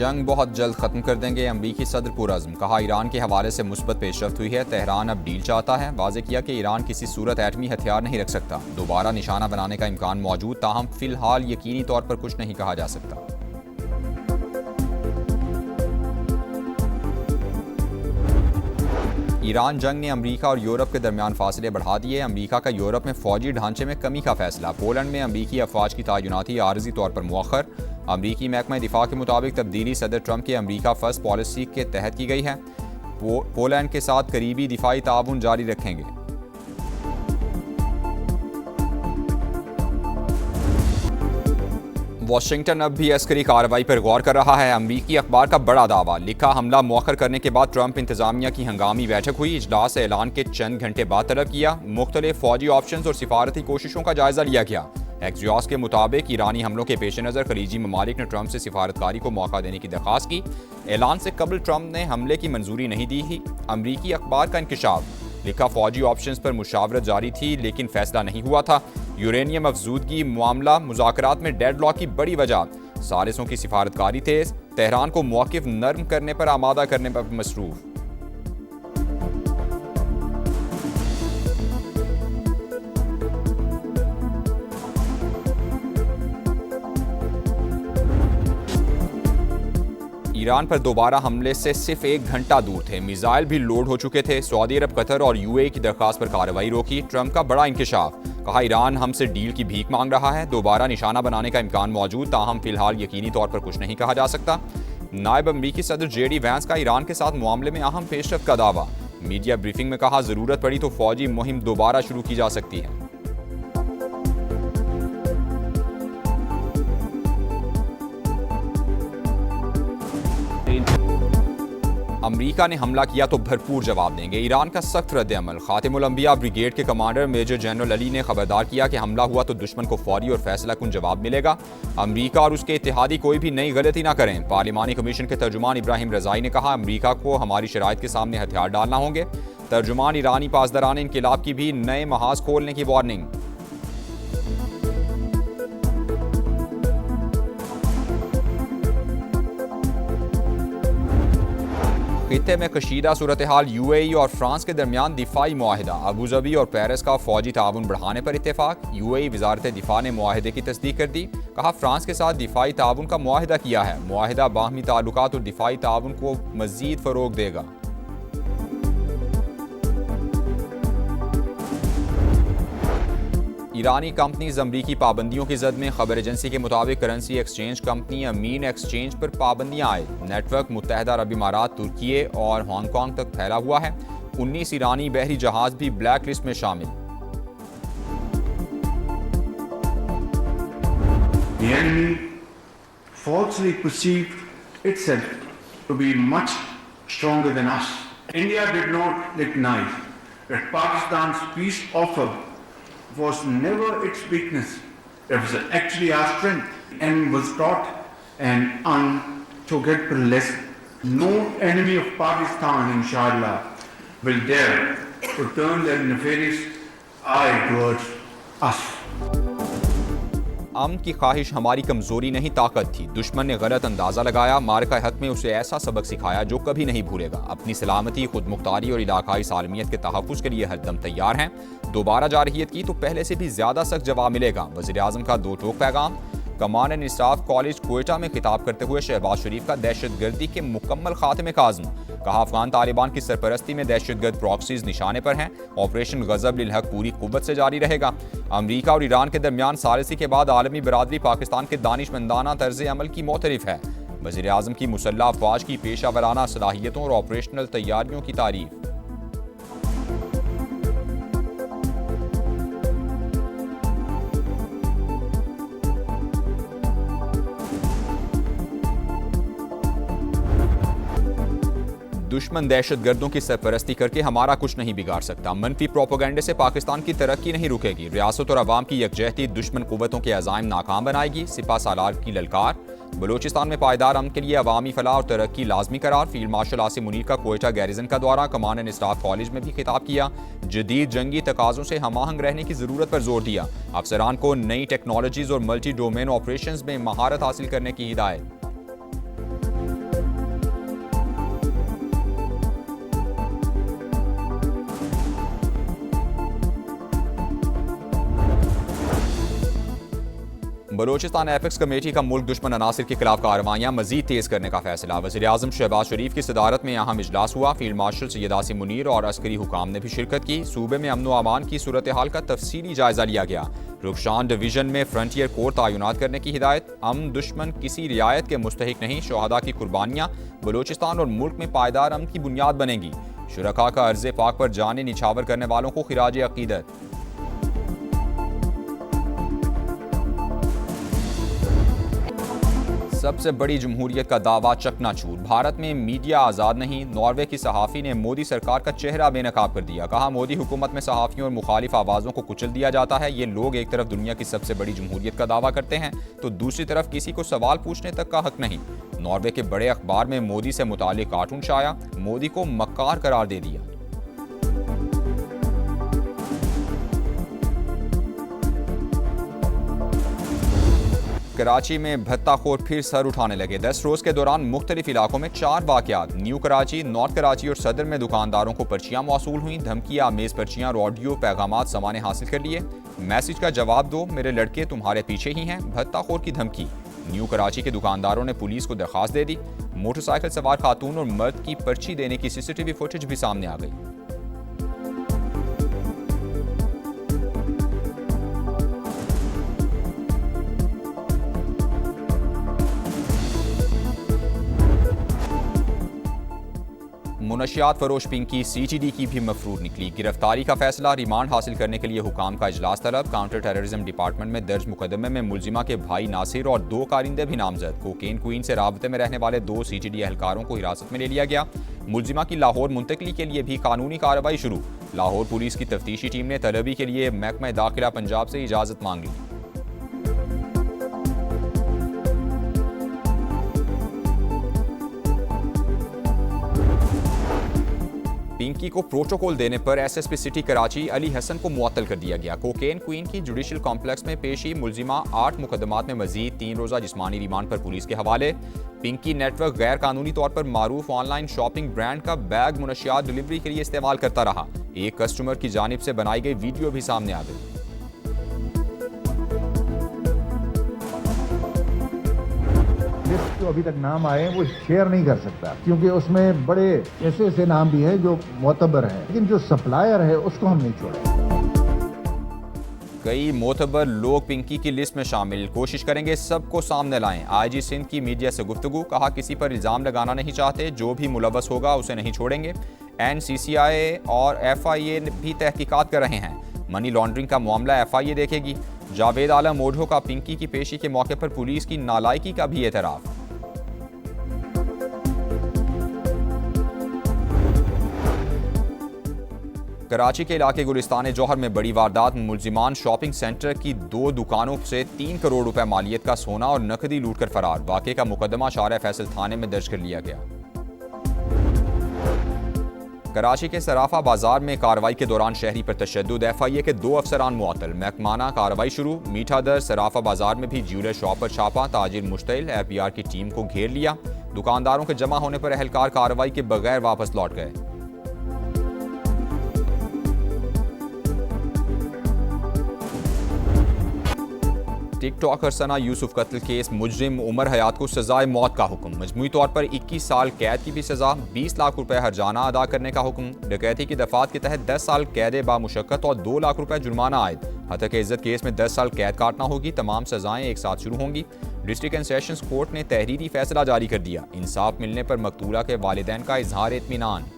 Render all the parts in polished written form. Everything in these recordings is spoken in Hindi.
जंग बहुत जल्द खत्म कर देंगे, अमरीकी सदर पुरअज़्म। कहा ईरान के हवाले से मुस्बत पेशरफ्त हुई है, तेहरान अब डील चाहता है। वाज़े किया कि ईरान किसी सूरत एटमी हथियार नहीं रख सकता, दोबारा निशाना बनाने का इम्कान मौजूद, ताहम फिलहाल यकीनी तौर पर कुछ नहीं कहा जा सकता। ईरान जंग ने अमरीका और यूरोप के दरमियान फासले बढ़ा दिए। अमरीका का यूरोप में फौजी ढांचे में कमी का फैसला। पोलैंड में अमरीकी अफवाज की तैनाती आर्जी तौर पर मुअख्खर। अमरीकी महकमा दिफा के मुताबिक तब्दीली सदर ट्रंप की अमरीका फर्स्ट पॉलिसी के तहत की गई है। पोलैंड के साथ करीबी दिफाई ताउन जारी रखेंगे। वाशिंगटन अब भी अस्करी कार्रवाई पर गौर कर रहा है। अमरीकी अखबार का बड़ा दावा, लिखा हमला मौखर करने के बाद ट्रंप इंतजामिया की हंगामी बैठक हुई। इजलास ऐलान के चंद घंटे बाद तलब किया। मुख्तलिफ फौजी ऑप्शंस और सिफारती कोशिशों का जायजा लिया गया। एक्सियोस के मुताबिक ईरानी हमलों के पेश नज़र खलीजी ममालिक ने ट्रंप से सिफारतकारी को मौका देने की दरख्वास्त की। ऐलान से कबल ट्रंप ने हमले की मंजूरी नहीं दी थी। अमरीकी अखबार का इंकशाफ, लिखा फौजी ऑप्शंस पर मुशावरत जारी थी लेकिन फैसला नहीं हुआ था। यूरेनियम अफजूदगी मामला मुज़ाकरात में डेडलॉक की बड़ी वजह। सालिसों की सिफारतकारी तेज, तेहरान को मौक़िफ़ नर्म करने पर आमादा करने पर मसरूफ़। ईरान पर दोबारा हमले से सिर्फ 1 घंटा दूर थे। मिसाइल भी लोड हो चुके थे। सऊदी अरब, कतर और यूएई की दरखास्त पर कार्रवाई रोकी। ट्रंप का बड़ा इंकशाफ, कहा ईरान हमसे डील की भीख मांग रहा है, दोबारा निशाना बनाने का इम्कान मौजूद, ताहम फिलहाल यकीनी तौर पर कुछ नहीं कहा जा सकता। नायब अमरीकी सदर जेडी वैंस का ईरान के साथ मामले में अहम पेशरफ्त का दावा। मीडिया ब्रीफिंग में कहा जरूरत पड़ी तो फौजी मुहिम दोबारा शुरू की जा सकती है। अमरीका ने हमला किया तो भरपूर जवाब देंगे, ईरान का सख्त रद्द-ए-अमल। खातिमुल अंबिया ब्रिगेड के कमांडर मेजर जनरल अली ने खबरदार किया कि हमला हुआ तो दुश्मन को फौरी और फैसला कुन जवाब मिलेगा। अमरीका और उसके इत्तेहादी कोई भी नई गलती ना करें। पार्लिमानी कमीशन के तर्जुमान इब्राहिम रजाई ने कहा अमरीका को हमारी शराइत के सामने हथियार डालना होंगे। तर्जुमान ईरानी पासदारान इनकिलाब की भी नए महाज खोलने की वार्निंग। खित्ते में कशीदा सूरत हाल, यूएई और फ्रांस के दरमियान दिफाई मुआहिदा। अबूजबी और पेरिस का फौजी ताउन बढ़ाने पर इत्तेफाक। यूएई वजारत दिफा ने मुआहिदे की तस्दीक कर दी। कहा फ्रांस के साथ दिफाई ताउन का मुआहिदा किया है। मुआहिदा बाहमी ताल्लुकात और दिफाई ताउन को मजीद फरोग देगा। ईरानी कंपनीज अमरीकी पाबंदियों की जद में। खबर एजेंसी के मुताबिक करेंसी एक्सचेंज कंपनी अमीन एक्सचेंज पर पाबंदियां आए। नेटवर्क मुत्तहदा अरब इमारात, तुर्की और हांगकांग तक फैला हुआ है। 19 ईरानी बहरी जहाज भी ब्लैक लिस्ट में शामिल। The enemy falsely perceived itself to be much stronger than us. India did not recognize that Pakistan's peace offer was never its weakness. It was actually our strength, and was taught and unforgettable lesson. No enemy of Pakistan, inshallah, will dare to turn their nefarious eye towards us. अमन की ख्वाहिश हमारी कमजोरी नहीं ताकत थी। दुश्मन ने गलत अंदाजा लगाया, मारका हक में उसे ऐसा सबक सिखाया जो कभी नहीं भूलेगा। अपनी सलामती, खुद मुख्तारी और इलाकाई सालमियत के तहफ़्फ़ुज़ के लिए हरदम तैयार हैं। दोबारा जारहियत की तो पहले से भी ज्यादा सख्त जवाब मिलेगा। वज़ीर आज़म का दो टोक पैगाम। कमान एंड स्टाफ कॉलेज क्वेटा में खिताब करते हुए शहबाज शरीफ का दहशतगर्दी के मुकम्मल खात्मे का आज़म। कहा अफगान तालिबान की सरपरस्ती में दहशतगर्द प्रॉक्सीज निशाने पर हैं। ऑपरेशन गज़ब लिल हक पूरी कुव्वत से जारी रहेगा। अमरीका और ईरान के दरमियान सालिसी के बाद आलमी बरादरी पाकिस्तान के दानिशमंदाना तर्ज अमल की मोतरिफ है। वज़ीर आज़म की मुसल्लह अफवाज की पेशा वराना सलाहियतों और ऑपरेशनल तैयारियों की तारीफ। दुश्मन दहशतगर्दों की सरपरस्ती करके हमारा कुछ नहीं बिगाड़ सकता। मनफी प्रोपोगंडे से पाकिस्तान की तरक्की नहीं रुकेगी। रियासत और अवाम की यकजहती दुश्मन कुव्वतों के अज़ाइम नाकाम बनाएगी। सिपा सालार की ललकार। बलूचिस्तान में पायदार अमन के लिए अवामी फलाह और तरक्की लाजमी करार। फील्ड मार्शल आसिम मुनीर का क्वेटा गैरिजन का दौरा। कमान एंड स्टाफ कॉलेज में भी खिताब किया। जदीद जंगी तकाज़ों से हमाहंग रहने की ज़रूरत पर जोर दिया। अफसरान को नई टेक्नोलॉजीज़ और मल्टी डोमेन ऑपरेशंस में महारत हासिल करने की हिदायत। बलोचिस्तान एपेक्स कमेटी का मुल्क दुश्मन अनासिर के खिलाफ कार्रवाइयाँ मजीद तेज करने का फैसला। वज़ीर आज़म शहबाज शरीफ की सदारत में अहम इजलास हुआ। फील्ड मार्शल सैयद आसिम मुनीर और अस्करी हुकाम ने भी शिरकत की। सूबे में अमन व अमान की सूरत हाल का तफसीली जायजा लिया गया। रुखशान डिवीजन में फ्रंटियर कोर तैनात करने की हिदायत। अमन दुश्मन किसी रियायत के मुस्तहिक नहीं। शहादा की कुर्बानियाँ बलोचिस्तान और मुल्क में पायदार अमन की बुनियाद बनेंगी। शुरका का अर्ज़ पाक पर जाने निछावर करने वालों को खिराज अकीदत। सबसे बड़ी जमहूरियत का दावा चकनाचूर। भारत में मीडिया आज़ाद नहीं। नॉर्वे की सहाफ़ी ने मोदी सरकार का चेहरा बेनकाब कर दिया। कहा, मोदी हुकूमत में सहाफ़ियों और मुखालिफ आवाज़ों को कुचल दिया जाता है। ये लोग एक तरफ दुनिया की सबसे बड़ी जमहूरियत का दावा करते हैं तो दूसरी तरफ किसी को सवाल पूछने तक का हक नहीं। नॉर्वे के बड़े अखबार में मोदी से मुतालिक कार्टून छाया। मोदी को मक्कार करार दे दिया। कराची में भत्ताखोर फिर सर उठाने लगे। 10 रोज के दौरान मुख्तलिफ इलाकों में 4 वाकयात। न्यू कराची, नॉर्थ कराची और सदर में दुकानदारों को पर्चियां मौसूल हुई। धमकियां, मेज पर्चियां और ऑडियो पैगामात समाने हासिल कर लिए। मैसेज का जवाब दो, मेरे लड़के तुम्हारे पीछे ही हैं। भत्ताखोर की धमकी। न्यू कराची के दुकानदारों ने पुलिस को दरखास्त दे दी। मोटरसाइकिल सवार खातून और मर्द की पर्ची देने की सीसीटीवी फुटेज भी सामने आ गई। मुनशियात फरोश पिंकी CTD की भी मफरूर निकली। गिरफ्तारी का फैसला। रिमांड हासिल करने के लिए हुकाम का इजलास तलब। काउंटर टेररिज्म डिपार्टमेंट में दर्ज मुकदमे में मुलजिमा के भाई नासिर और 2 कारिंदे भी नामजद। कोकेन क्वीन से राबते में रहने वाले 2 CTD एहलकारों को हिरासत में ले लिया गया। मुलजिमा की लाहौर मुंतकली के लिए भी कानूनी कार्रवाई शुरू। लाहौर पुलिस की तफ्तीशी टीम ने तलबी के लिए महकमा दाखिला पंजाब से इजाज़त मांग ली। पिंकी को प्रोटोकॉल देने पर SSP सिटी कराची अली हसन को मुअत्तल कर दिया गया। कोकेन क्वीन की जुडिशल कॉम्प्लेक्स में पेशी। मुलजिमा 8 मुकदमात में मजीद 3 रोज़ा जिस्मानी रिमांड पर पुलिस के हवाले। पिंकी नेटवर्क गैर कानूनी तौर पर मारूफ ऑनलाइन शॉपिंग ब्रांड का बैग मुनशियात डिलीवरी के लिए इस्तेमाल करता रहा। एक कस्टमर की जानिब से बनाई गई वीडियो भी सामने आ गई। जो अभी तक नाम आए वो शेयर नहीं कर सकता क्योंकि उसमें बड़े ऐसे नाम भी हैं जो मोतबर हैं, लेकिन जो सप्लायर है उसको हम नहीं छोड़ेंगे। कई मोतबर लोग पिंकी की लिस्ट में शामिल। कोशिश करेंगे सबको सामने लाएं। IG सिंध की मीडिया से गुफ्तगू। कहा, किसी पर इल्ज़ाम लगाना नहीं चाहते। जो भी मुलव्वस होगा उसे नहीं छोड़ेंगे। NCCI और FIA भी तहकीकात कर रहे हैं। मनी लॉन्ड्रिंग का मामला FIA देखेगी। जावेद आलम ओढ़ो का पिंकी की पेशी के मौके पर पुलिस की नालायकी का भी एतराफ़। कराची के इलाके गुलिस्तान जौहर में बड़ी वारदात। मुलजिमान शॉपिंग सेंटर की 2 दुकानों से 3 करोड़ रुपए मालियत का सोना और नकदी लूटकर फरार। वाक़े का मुकदमा शारा फैसल थाने में दर्ज कर लिया गया। कराची के सराफा बाजार में कार्रवाई के दौरान शहरी पर तशद्दुद। FIA के 2 अफसरान मुअत्तल। महकमाना कार्रवाई शुरू। मीठा दर सराफा बाजार में भी ज्यूलर शॉप पर छापा। ताजिर मुश्तइल। FBR की टीम को घेर लिया। दुकानदारों के जमा होने पर एहलकार कार्रवाई के बगैर वापस लौट गए। टिकटॉकर सना यूसुफ कत्ल केस। मुजरिम उमर हयात को सजाए मौत का हुक्म। मजमूई तौर पर 21 साल कैद की भी सजा। 20 लाख रुपए हर्जाना अदा करने का हुक्म। डकैती की दफात के तहत 10 साल कैद बामुशक्कत और 2 लाख रुपए जुर्माना आयद। हत्या इज्जत केस में 10 साल कैद काटना होगी। तमाम सजाएं एक साथ शुरू होंगी। डिस्ट्रिक्ट एंड सेशंस कोर्ट ने तहरीरी फैसला जारी कर दिया। इंसाफ मिलने पर मकतूला के वालिदैन का इजहार इत्मीनान।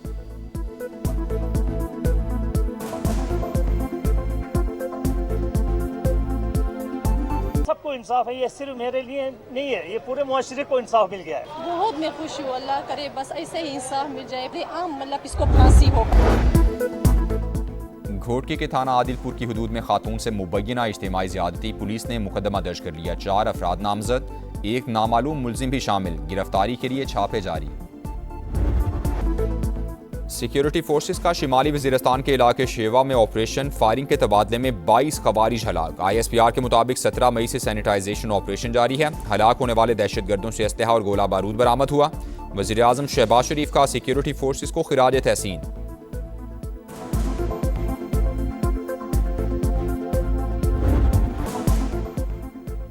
सबको इंसाफ है। ये सिर्फ मेरे लिए नहीं है, ये पूरे मुआशरे को इंसाफ मिल गया है। बहुत मैं खुश हूँ। अल्लाह करे बस ऐसे ही इंसाफ मिल जाए। आम मतलब इसको फांसी हो। घोटकी के थाना आदिलपुर की हदूद में खातून से मुबैना इज्तिमाई ज़्यादती। पुलिस ने मुकदमा दर्ज कर लिया। 4 अफराद नामजद। एक नामालूम मुलजिम भी शामिल। गिरफ्तारी के लिए छापे जारी। सिक्योरिटी फोर्सेस का शिमाली वजीरिस्तान के इलाके शेवा में ऑपरेशन। फायरिंग के तबादले में 22 खवारिज हलाक। ISPR के मुताबिक 17 मई से सैनिटाइजेशन ऑपरेशन जारी है। हलाक होने वाले दहशतगर्दों से असलहा और गोला बारूद बरामद हुआ। वज़ीर आज़म शहबाज शरीफ का सिक्योरिटी फोर्सेस को खिराज तहसीन।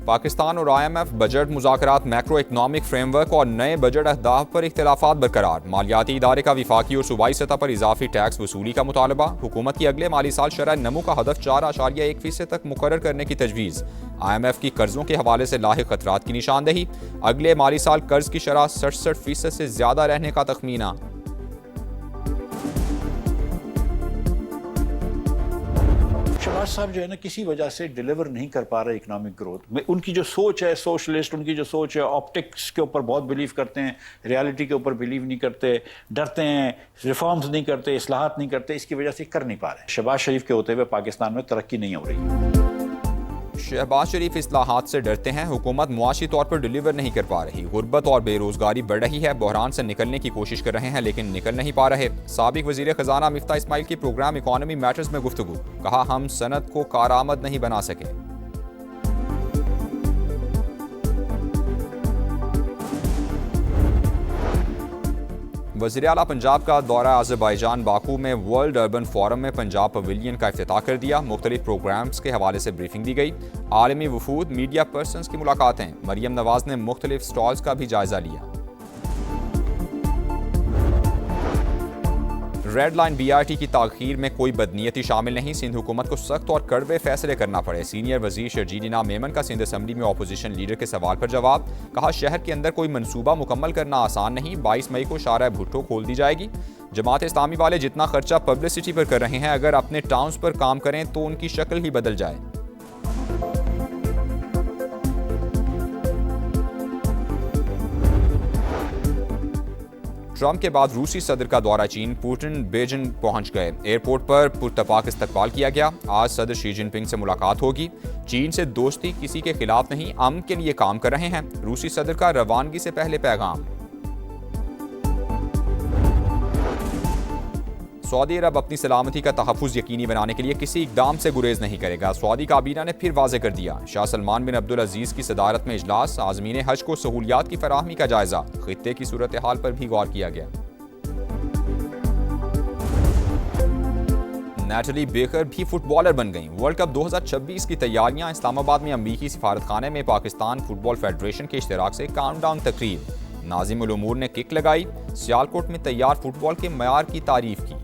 पाकिस्तान और IMF बजट मुज़ाकरात, मैक्रो इकनॉमिक फ्रेमवर्क और नए बजट अहदाफ पर इख्तिलाफात बरकरार। मालियाती इदारे का विफाकी और सूबाई सतह पर इजाफी टैक्स वसूली का मुतालबा। हुकूमत की अगले माली साल शरह नमू का हदफ 4.1% तक मुकर्रर करने की तजवीज़। IMF की कर्जों के हवाले से लाहिक खतरात की निशानदही। अगले माली साल कर्ज की शरह 67% से ज़्यादा रहने का तखमीना। शहबाज साहब जो है ना किसी वजह से डिलीवर नहीं कर पा रहे इकोनॉमिक ग्रोथ में। उनकी जो सोच है सोशलिस्ट, उनकी जो सोच है ऑप्टिक्स के ऊपर बहुत बिलीव करते हैं, रियलिटी के ऊपर बिलीव नहीं करते, डरते हैं, रिफॉर्म्स नहीं करते, इस्लाहात नहीं करते, इसकी वजह से कर नहीं पा रहे। शहबाज शरीफ के होते हुए पाकिस्तान में तरक्की नहीं हो रही। शहबाज शरीफ इस्लाहात से डरते हैं, हुकूमत मुआशी तौर पर डिलीवर नहीं कर पा रही। गुर्बत और बेरोजगारी बढ़ रही है, बहरान से निकलने की कोशिश कर रहे हैं लेकिन निकल नहीं पा रहे। साबिक वजीर खजाना मिफ्ता इस्माइल की प्रोग्राम इकॉनमी मैटर्स में गुफ्तगू, कहा हम सनत को कारआमद नहीं बना सके। वज़ीर आला पंजाब का दौरा अज़रबैजान बाकू में वर्ल्ड अर्बन फोरम में पंजाब पवेलियन का इफ्तिताह कर दिया। मुख्तलिफ प्रोग्राम्स के हवाले से ब्रीफिंग दी गई। आलमी वफूद, मीडिया पर्सनस की मुलाकातें। मरियम नवाज ने मुख्तलिफ स्टॉल्स का भी जायजा लिया। रेड लाइन BRT की ताख़ीर में कोई बदनीयती शामिल नहीं, सिंध हुकूमत को सख्त और कड़वे फैसले करना पड़े। सीनियर वजीर शर्जील इनाम मेमन का सिंध असम्बली में अपोजिशन लीडर के सवाल पर जवाब, कहा शहर के अंदर कोई मंसूबा मुकम्मल करना आसान नहीं। 22 मई को शारा भुट्टो खोल दी जाएगी। जमात इस्लामी वाले जितना खर्चा पब्लिसिटी पर कर रहे हैं, अगर अपने टाउन्स पर काम करें तो उनकी शक्ल ही बदल जाए। ट्रंप के बाद रूसी सदर का दौरा चीन, पुतिन बीजिंग पहुंच गए। एयरपोर्ट पर पुरतपाक इस्तकबाल किया गया। आज सदर शी जिनपिंग से मुलाकात होगी। चीन से दोस्ती किसी के खिलाफ नहीं, अमन के लिए काम कर रहे हैं। रूसी सदर का रवानगी से पहले पैगाम। सऊदी अरब अपनी सलामती का तहफ़्फ़ुज़ यकीनी बनाने के लिए किसी इक़दाम से गुरेज नहीं करेगा। सऊदी काबीना ने फिर वाज़ेह कर दिया। शाह सलमान बिन अब्दुल अजीज़ की सदारत में इजलास, आज़मीन हज को सहूलियात की फराहमी का जायजा। खित्ते की सूरत हाल पर भी गौर किया गया। नैटली बेकर भी फुटबॉलर बन गईं। वर्ल्ड कप 2026 की तैयारियां। इस्लामाबाद में अमरीकी सिफारतखाने में पाकिस्तान फुटबॉल फेडरेशन के इश्तिराक से काउंटडाउन तकरीब। नाज़िम उल उमूर ने किक लगाई। सियालकोट में तैयार फुटबॉल के मयार की तारीफ की।